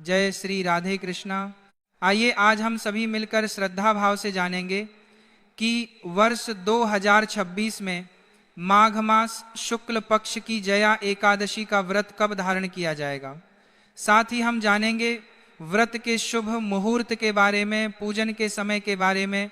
जय श्री राधे कृष्णा। आइए आज हम सभी मिलकर श्रद्धा भाव से जानेंगे कि वर्ष 2026 में माघ मास शुक्ल पक्ष की जया एकादशी का व्रत कब धारण किया जाएगा। साथ ही हम जानेंगे व्रत के शुभ मुहूर्त के बारे में, पूजन के समय के बारे में,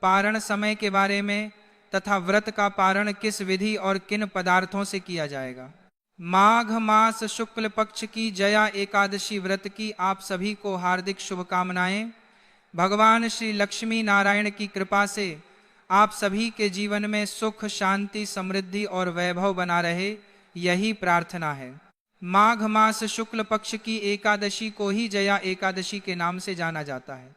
पारण समय के बारे में तथा व्रत का पारण किस विधि और किन पदार्थों से किया जाएगा। माघ मास शुक्ल पक्ष की जया एकादशी व्रत की आप सभी को हार्दिक शुभकामनाएं। भगवान श्री लक्ष्मी नारायण की कृपा से आप सभी के जीवन में सुख, शांति, समृद्धि और वैभव बना रहे, यही प्रार्थना है। माघ मास शुक्ल पक्ष की एकादशी को ही जया एकादशी के नाम से जाना जाता है।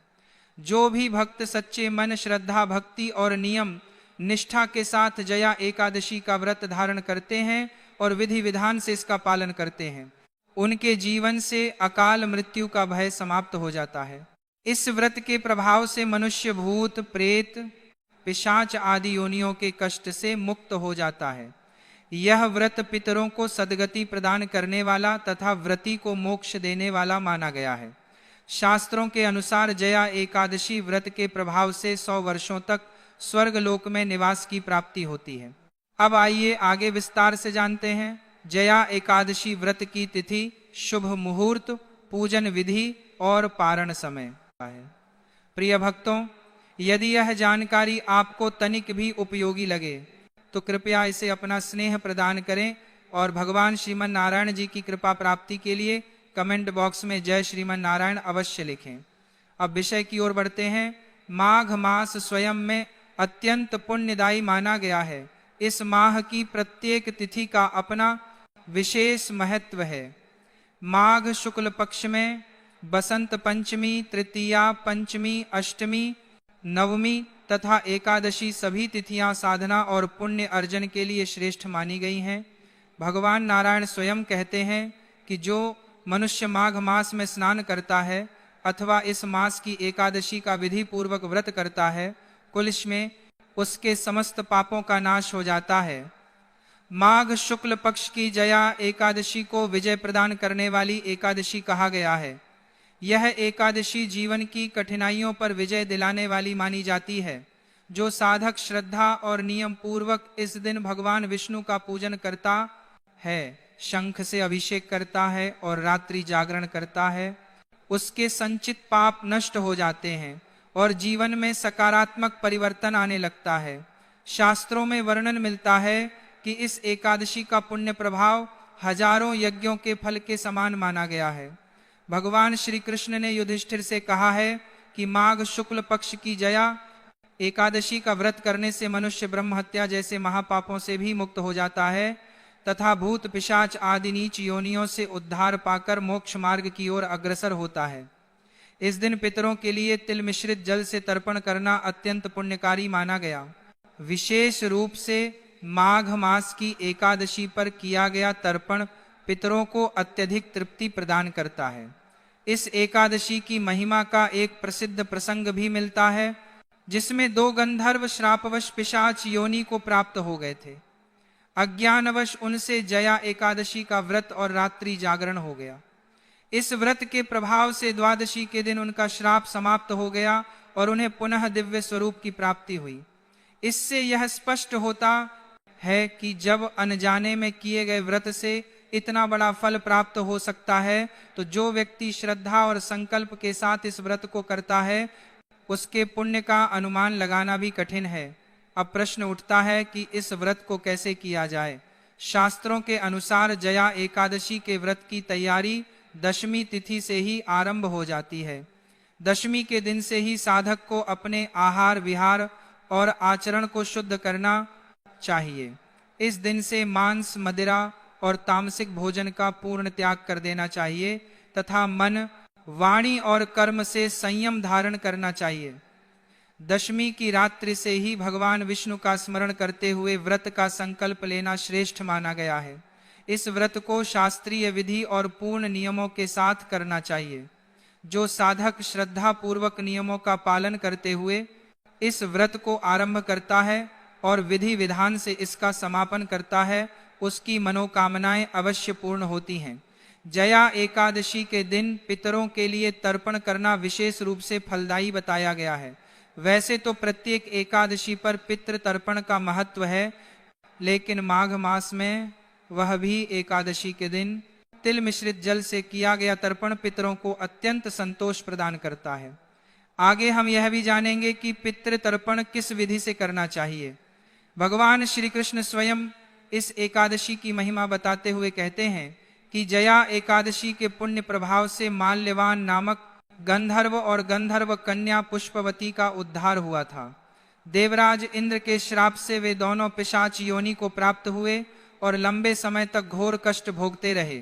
जो भी भक्त सच्चे मन, श्रद्धा, भक्ति और नियम निष्ठा के साथ जया एकादशी का व्रत धारण करते हैं और विधि विधान से इसका पालन करते हैं, उनके जीवन से अकाल मृत्यु का भय समाप्त हो जाता है। इस व्रत के प्रभाव से मनुष्य भूत, प्रेत, पिशाच आदि योनियों के कष्ट से मुक्त हो जाता है। यह व्रत पितरों को सद्गति प्रदान करने वाला तथा व्रती को मोक्ष देने वाला माना गया है। शास्त्रों के अनुसार जया एकादशी व्रत के प्रभाव से 100 वर्षों तक स्वर्ग लोक में निवास की प्राप्ति होती है। अब आइए आगे विस्तार से जानते हैं जया एकादशी व्रत की तिथि, शुभ मुहूर्त, पूजन विधि और पारण समय है। प्रिय भक्तों, यदि यह जानकारी आपको तनिक भी उपयोगी लगे तो कृपया इसे अपना स्नेह प्रदान करें और भगवान श्रीमन नारायण जी की कृपा प्राप्ति के लिए कमेंट बॉक्स में जय श्रीमन नारायण अवश्य लिखें। अब विषय की ओर बढ़ते हैं। माघ मास स्वयं में अत्यंत पुण्यदायी माना गया है। इस माह की प्रत्येक तिथि का अपना विशेष महत्व है। माघ शुक्ल पक्ष में बसंत पंचमी, तृतीया, पंचमी, अष्टमी, नवमी तथा एकादशी सभी तिथियां साधना और पुण्य अर्जन के लिए श्रेष्ठ मानी गई हैं। भगवान नारायण स्वयं कहते हैं कि जो मनुष्य माघ मास में स्नान करता है अथवा इस मास की एकादशी का विधि पूर्वक व्रत करता है, कुलिश में उसके समस्त पापों का नाश हो जाता है। माघ शुक्ल पक्ष की जया एकादशी को विजय प्रदान करने वाली एकादशी कहा गया है। यह एकादशी जीवन की कठिनाइयों पर विजय दिलाने वाली मानी जाती है। जो साधक श्रद्धा और नियम पूर्वक इस दिन भगवान विष्णु का पूजन करता है, शंख से अभिषेक करता है और रात्रि जागरण करता है, उसके संचित पाप नष्ट हो जाते हैं और जीवन में सकारात्मक परिवर्तन आने लगता है। शास्त्रों में वर्णन मिलता है कि इस एकादशी का पुण्य प्रभाव हजारों यज्ञों के फल के समान माना गया है। भगवान श्री कृष्ण ने युधिष्ठिर से कहा है कि माघ शुक्ल पक्ष की जया एकादशी का व्रत करने से मनुष्य ब्रह्म हत्या जैसे महापापों से भी मुक्त हो जाता है तथा भूत, पिशाच आदि नीच योनियों से उद्धार पाकर मोक्ष मार्ग की ओर अग्रसर होता है। इस दिन पितरों के लिए तिल मिश्रित जल से तर्पण करना अत्यंत पुण्यकारी माना गया। विशेष रूप से माघ मास की एकादशी पर किया गया तर्पण पितरों को अत्यधिक तृप्ति प्रदान करता है। इस एकादशी की महिमा का एक प्रसिद्ध प्रसंग भी मिलता है जिसमें 2 गंधर्व श्रापवश पिशाच योनि को प्राप्त हो गए थे। अज्ञानवश उनसे जया एकादशी का व्रत और रात्रि जागरण हो गया। इस व्रत के प्रभाव से द्वादशी के दिन उनका श्राप समाप्त हो गया और उन्हें पुनः दिव्य स्वरूप की प्राप्ति हुई। इससे यह स्पष्ट होता है कि जब अनजाने में किए गए व्रत से इतना बड़ा फल प्राप्त हो सकता है तो जो व्यक्ति श्रद्धा और संकल्प के साथ इस व्रत को करता है उसके पुण्य का अनुमान लगाना भी कठिन है। अब प्रश्न उठता है कि इस व्रत को कैसे किया जाए। शास्त्रों के अनुसार जया एकादशी के व्रत की तैयारी दशमी तिथि से ही आरंभ हो जाती है। दशमी के दिन से ही साधक को अपने आहार विहार और आचरण को शुद्ध करना चाहिए। इस दिन से मांस, मदिरा और तामसिक भोजन का पूर्ण त्याग कर देना चाहिए तथा मन, वाणी और कर्म से संयम धारण करना चाहिए। दशमी की रात्रि से ही भगवान विष्णु का स्मरण करते हुए व्रत का संकल्प लेना श्रेष्ठ माना गया है। इस व्रत को शास्त्रीय विधि और पूर्ण नियमों के साथ करना चाहिए। जो साधक श्रद्धा पूर्वक नियमों का पालन करते हुए इस व्रत को आरंभ करता है और विधि विधान से इसका समापन करता है, उसकी मनोकामनाएं अवश्य पूर्ण होती हैं। जया एकादशी के दिन पितरों के लिए तर्पण करना विशेष रूप से फलदायी बताया गया है। वैसे तो प्रत्येक एकादशी पर पितृ तर्पण का महत्व है, लेकिन माघ मास में वह भी एकादशी के दिन तिल मिश्रित जल से किया गया तर्पण पितरों को अत्यंत संतोष प्रदान करता है। आगे हम यह भी जानेंगे कि पितृ तर्पण किस विधि से करना चाहिए। भगवान श्री कृष्ण स्वयं इस एकादशी की महिमा बताते हुए कहते हैं कि जया एकादशी के पुण्य प्रभाव से माल्यवान नामक गंधर्व और गंधर्व कन्या पुष्पवती का उद्धार हुआ था। देवराज इंद्र के श्राप से वे दोनों पिशाच योनि को प्राप्त हुए और लंबे समय तक घोर कष्ट भोगते रहे।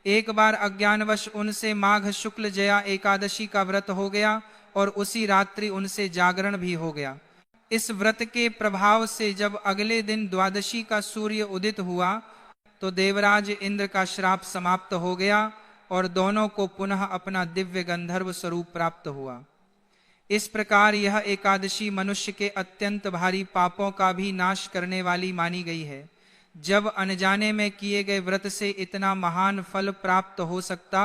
एक बार अज्ञानवश उनसे माघ शुक्ल जया एकादशी का व्रत हो गया और उसी रात्रि उनसे जागरण भी हो गया। इस व्रत के प्रभाव से जब अगले दिन द्वादशी का सूर्य उदित हुआ तो देवराज इंद्र का श्राप समाप्त हो गया और दोनों को पुनः अपना दिव्य गंधर्व स्वरूप प्राप्त हुआ। इस प्रकार यह एकादशी मनुष्य के अत्यंत भारी पापों का भी नाश करने वाली मानी गई है। जब अनजाने में किए गए व्रत से इतना महान फल प्राप्त हो सकता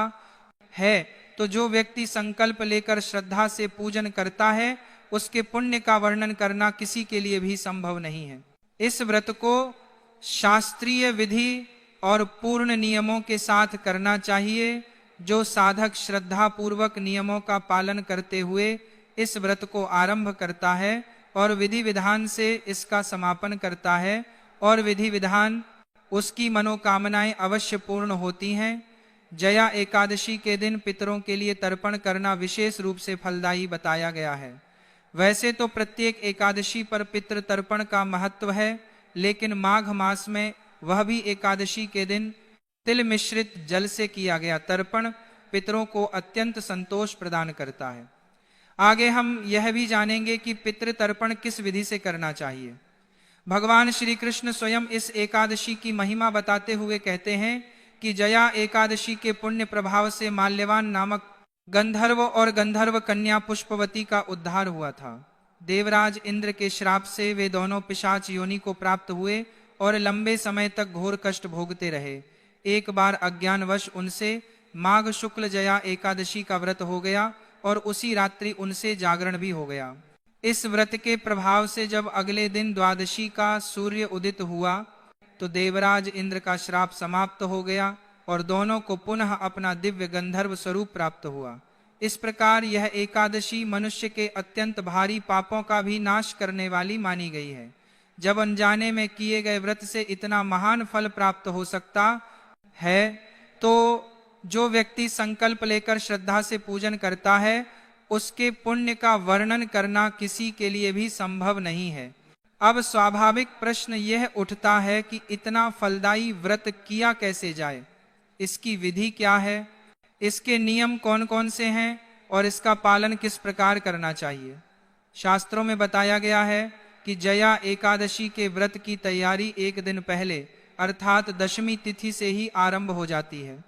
है, तो जो व्यक्ति संकल्प लेकर श्रद्धा से पूजन करता है, उसके पुण्य का वर्णन करना किसी के लिए भी संभव नहीं है। इस व्रत को शास्त्रीय विधि और पूर्ण नियमों के साथ करना चाहिए। जो साधक श्रद्धा पूर्वक नियमों का पालन करते हुए इस व्रत को आरंभ करता है और विधि विधान से इसका समापन करता है और विधि विधान उसकी मनोकामनाएं अवश्य पूर्ण होती हैं। जया एकादशी के दिन पितरों के लिए तर्पण करना विशेष रूप से फलदायी बताया गया है। वैसे तो प्रत्येक एकादशी पर पितृ तर्पण का महत्व है, लेकिन माघ मास में वह भी एकादशी के दिन तिल मिश्रित जल से किया गया तर्पण पितरों को अत्यंत संतोष प्रदान करता है। आगे हम यह भी जानेंगे कि पितृ तर्पण किस विधि से करना चाहिए। भगवान श्री कृष्ण स्वयं इस एकादशी की महिमा बताते हुए कहते हैं कि जया एकादशी के पुण्य प्रभाव से माल्यवान नामक गंधर्व और गंधर्व कन्या पुष्पवती का उद्धार हुआ था। देवराज इंद्र के श्राप से वे दोनों पिशाच योनि को प्राप्त हुए और लंबे समय तक घोर कष्ट भोगते रहे। एक बार अज्ञानवश उनसे माघ शुक्ल जया एकादशी का व्रत हो गया और उसी रात्रि उनसे जागरण भी हो गया। इस व्रत के प्रभाव से जब अगले दिन द्वादशी का सूर्य उदित हुआ तो देवराज इंद्र का श्राप समाप्त हो गया और दोनों को पुनः अपना दिव्य गंधर्व स्वरूप प्राप्त हुआ। इस प्रकार यह एकादशी मनुष्य के अत्यंत भारी पापों का भी नाश करने वाली मानी गई है। जब अनजाने में किए गए व्रत से इतना महान फल प्राप्त हो सकता है, तो जो व्यक्ति संकल्प लेकर श्रद्धा से पूजन करता है, उसके पुण्य का वर्णन करना किसी के लिए भी संभव नहीं है। अब स्वाभाविक प्रश्न यह उठता है कि इतना फलदायी व्रत किया कैसे जाए, इसकी विधि क्या है, इसके नियम कौन कौन से हैं और इसका पालन किस प्रकार करना चाहिए। शास्त्रों में बताया गया है कि जया एकादशी के व्रत की तैयारी एक दिन पहले अर्थात दशमी तिथि से ही आरंभ हो जाती है।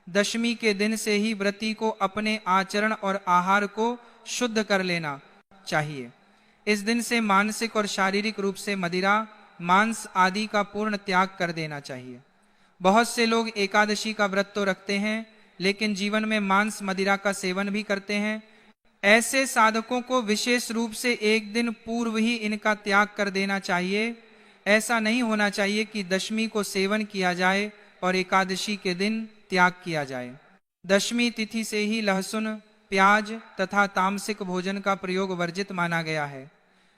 दशमी के दिन से ही व्रती को अपने आचरण और आहार को शुद्ध कर लेना चाहिए। इस दिन से मानसिक और शारीरिक रूप से मदिरा, मांस आदि का पूर्ण त्याग कर देना चाहिए। बहुत से लोग एकादशी का व्रत तो रखते हैं, लेकिन जीवन में मांस मदिरा का सेवन भी करते हैं। ऐसे साधकों को विशेष रूप से एक दिन पूर्व ही इनका त्याग कर देना चाहिए। ऐसा नहीं होना चाहिए कि दशमी को सेवन किया जाए और एकादशी के दिन त्याग किया जाए। दशमी तिथि से ही लहसुन, प्याज तथा तामसिक भोजन का प्रयोग वर्जित माना गया है।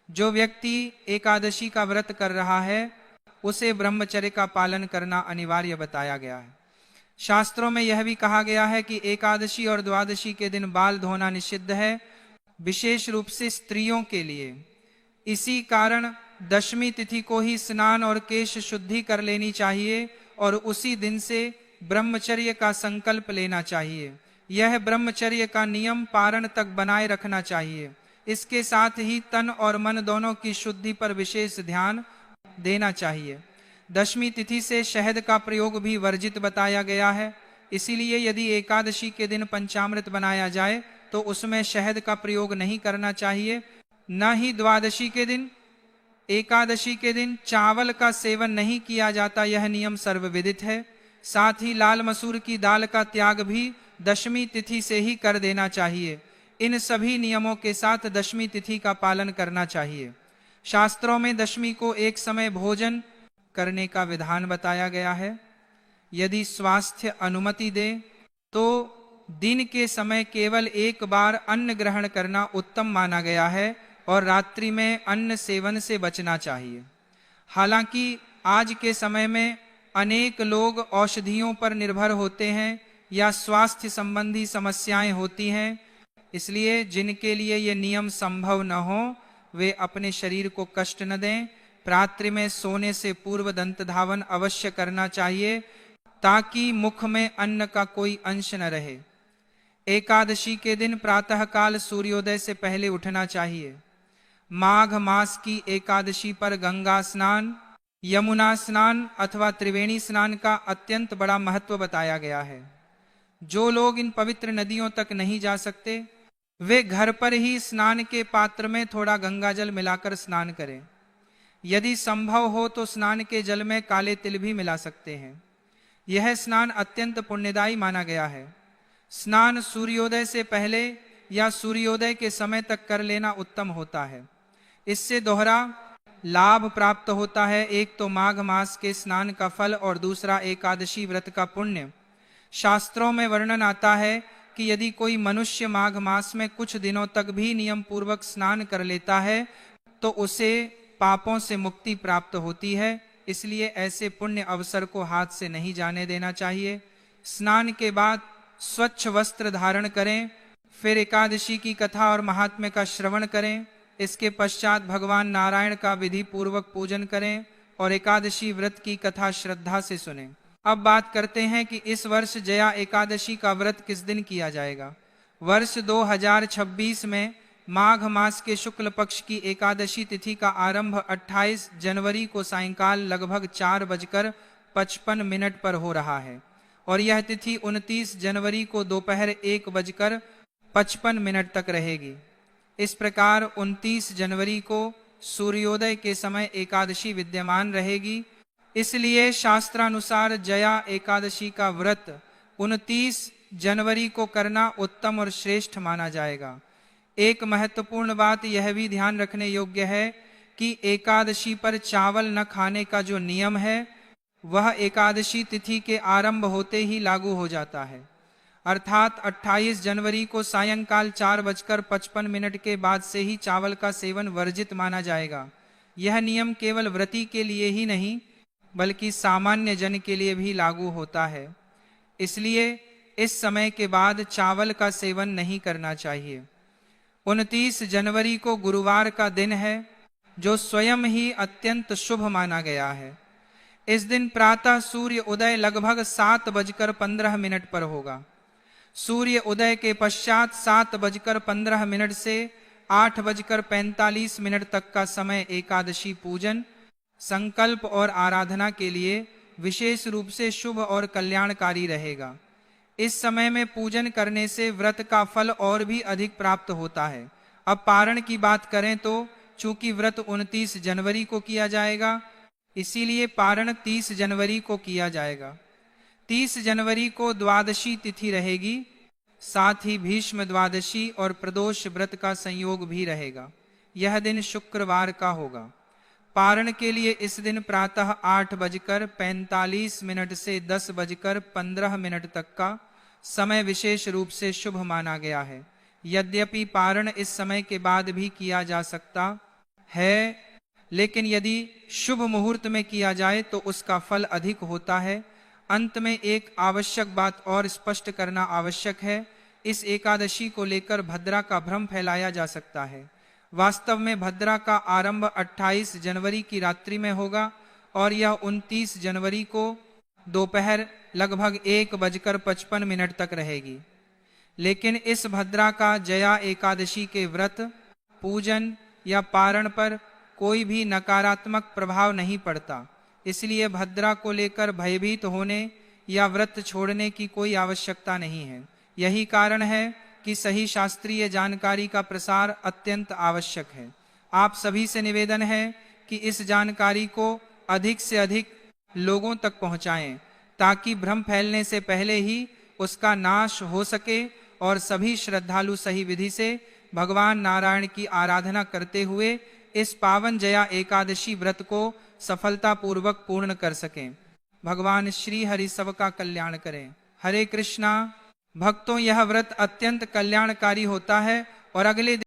जो व्यक्ति एकादशी का व्रत कर रहा है, उसे ब्रह्मचर्य का पालन करना अनिवार्य बताया गया है। शास्त्रों में यह भी कहा गया है कि एकादशी और द्वादशी के दिन बाल धोना निषिद्ध है, विशेष रूप से स्त्रियों के लिए। इसी कारण दशमी तिथि को ही स्नान और केश शुद्धि कर लेनी चाहिए और उसी दिन से ब्रह्मचर्य का संकल्प लेना चाहिए। यह ब्रह्मचर्य का नियम पारण तक बनाए रखना चाहिए। इसके साथ ही तन और मन दोनों की शुद्धि पर विशेष ध्यान देना चाहिए। दशमी तिथि से शहद का प्रयोग भी वर्जित बताया गया है। इसीलिए यदि एकादशी के दिन पंचामृत बनाया जाए तो उसमें शहद का प्रयोग नहीं करना चाहिए। न ही द्वादशी के दिन, एकादशी के दिन चावल का सेवन नहीं किया जाता, यह नियम सर्वविदित है। साथ ही लाल मसूर की दाल का त्याग भी दशमी तिथि से ही कर देना चाहिए। इन सभी नियमों के साथ दशमी तिथि का पालन करना चाहिए। शास्त्रों में दशमी को एक समय भोजन करने का विधान बताया गया है। यदि स्वास्थ्य अनुमति दे तो दिन के समय केवल एक बार अन्न ग्रहण करना उत्तम माना गया है और रात्रि में अन्न सेवन से बचना चाहिए। हालांकि आज के समय में अनेक लोग औषधियों पर निर्भर होते हैं या स्वास्थ्य संबंधी समस्याएं होती हैं, इसलिए जिनके लिए ये नियम संभव न हो वे अपने शरीर को कष्ट न दें। रात्रि में सोने से पूर्व दंत धावन अवश्य करना चाहिए ताकि मुख में अन्न का कोई अंश न रहे। एकादशी के दिन प्रातःकाल सूर्योदय से पहले उठना चाहिए। माघ मास की एकादशी पर गंगा स्नान, यमुना स्नान अथवा त्रिवेणी स्नान का अत्यंत बड़ा महत्व बताया गया है। जो लोग इन पवित्र नदियों तक नहीं जा सकते वे घर पर ही स्नान के पात्र में थोड़ा गंगाजल मिलाकर स्नान करें। यदि संभव हो तो स्नान के जल में काले तिल भी मिला सकते हैं। यह स्नान अत्यंत पुण्यदायी माना गया है। स्नान सूर्योदय से पहले या सूर्योदय के समय तक कर लेना उत्तम होता है। इससे दोहरा लाभ प्राप्त होता है। एक तो माघ मास के स्नान का फल और दूसरा एकादशी व्रत का पुण्य। शास्त्रों में वर्णन आता है कि यदि कोई मनुष्य माघ मास में कुछ दिनों तक भी नियम पूर्वक स्नान कर लेता है तो उसे पापों से मुक्ति प्राप्त होती है। इसलिए ऐसे पुण्य अवसर को हाथ से नहीं जाने देना चाहिए। स्नान के बाद स्वच्छ वस्त्र धारण करें, फिर एकादशी की कथा और महात्म्य का श्रवण करें। इसके पश्चात भगवान नारायण का विधि पूर्वक पूजन करें और एकादशी व्रत की कथा श्रद्धा से सुनें। अब बात करते हैं कि इस वर्ष जया एकादशी का व्रत किस दिन किया जाएगा। वर्ष 2026 में माघ मास के शुक्ल पक्ष की एकादशी तिथि का आरंभ 28 जनवरी को सायंकाल लगभग 4:55 पर हो रहा है और यह तिथि 29 जनवरी को दोपहर 1:55 तक रहेगी। इस प्रकार 29 जनवरी को सूर्योदय के समय एकादशी विद्यमान रहेगी। इसलिए शास्त्रानुसार जया एकादशी का व्रत 29 जनवरी को करना उत्तम और श्रेष्ठ माना जाएगा। एक महत्वपूर्ण बात यह भी ध्यान रखने योग्य है कि एकादशी पर चावल न खाने का जो नियम है वह एकादशी तिथि के आरंभ होते ही लागू हो जाता है। अर्थात 28 जनवरी को सायंकाल 4:55 के बाद से ही चावल का सेवन वर्जित माना जाएगा। यह नियम केवल व्रती के लिए ही नहीं बल्कि सामान्य जन के लिए भी लागू होता है। इसलिए इस समय के बाद चावल का सेवन नहीं करना चाहिए। 29 जनवरी को गुरुवार का दिन है जो स्वयं ही अत्यंत शुभ माना गया है। इस दिन प्रातः सूर्य उदय लगभग 7:15 पर होगा। सूर्य उदय के पश्चात 7:15 से 8:45 तक का समय एकादशी पूजन, संकल्प और आराधना के लिए विशेष रूप से शुभ और कल्याणकारी रहेगा। इस समय में पूजन करने से व्रत का फल और भी अधिक प्राप्त होता है। अब पारण की बात करें तो चूंकि व्रत 29 जनवरी को किया जाएगा इसीलिए पारण 30 जनवरी को किया जाएगा। 30 जनवरी को द्वादशी तिथि रहेगी। साथ ही भीष्म द्वादशी और प्रदोष व्रत का संयोग भी रहेगा। यह दिन शुक्रवार का होगा। पारण के लिए इस दिन प्रातः 8:45 से 10:15 तक का समय विशेष रूप से शुभ माना गया है। यद्यपि पारण इस समय के बाद भी किया जा सकता है, लेकिन यदि शुभ मुहूर्त में किया जाए तो उसका फल अधिक होता है। अंत में एक आवश्यक बात और स्पष्ट करना आवश्यक है। इस एकादशी को लेकर भद्रा का भ्रम फैलाया जा सकता है। वास्तव में भद्रा का आरंभ 28 जनवरी की रात्रि में होगा और यह 29 जनवरी को दोपहर लगभग 1:55 तक रहेगी। लेकिन इस भद्रा का जया एकादशी के व्रत, पूजन या पारण पर कोई भी नकारात्मक प्रभाव नहीं पड़ता। इसलिए भद्रा को लेकर भयभीत होने या व्रत छोड़ने की कोई आवश्यकता नहीं है। यही कारण है कि सही शास्त्रीय जानकारी का प्रसार अत्यंत आवश्यक है। आप सभी से निवेदन है कि इस जानकारी को अधिक से अधिक लोगों तक पहुंचाएं ताकि भ्रम फैलने से पहले ही उसका नाश हो सके और सभी श्रद्धालु सही विधि से भगवान नारायण की आराधना करते हुए इस पावन जया एकादशी व्रत को सफलता पूर्वक पूर्ण कर सकें। भगवान श्री हरि सबका कल्याण करें। हरे कृष्णा। भक्तों, यह व्रत अत्यंत कल्याणकारी होता है और अगले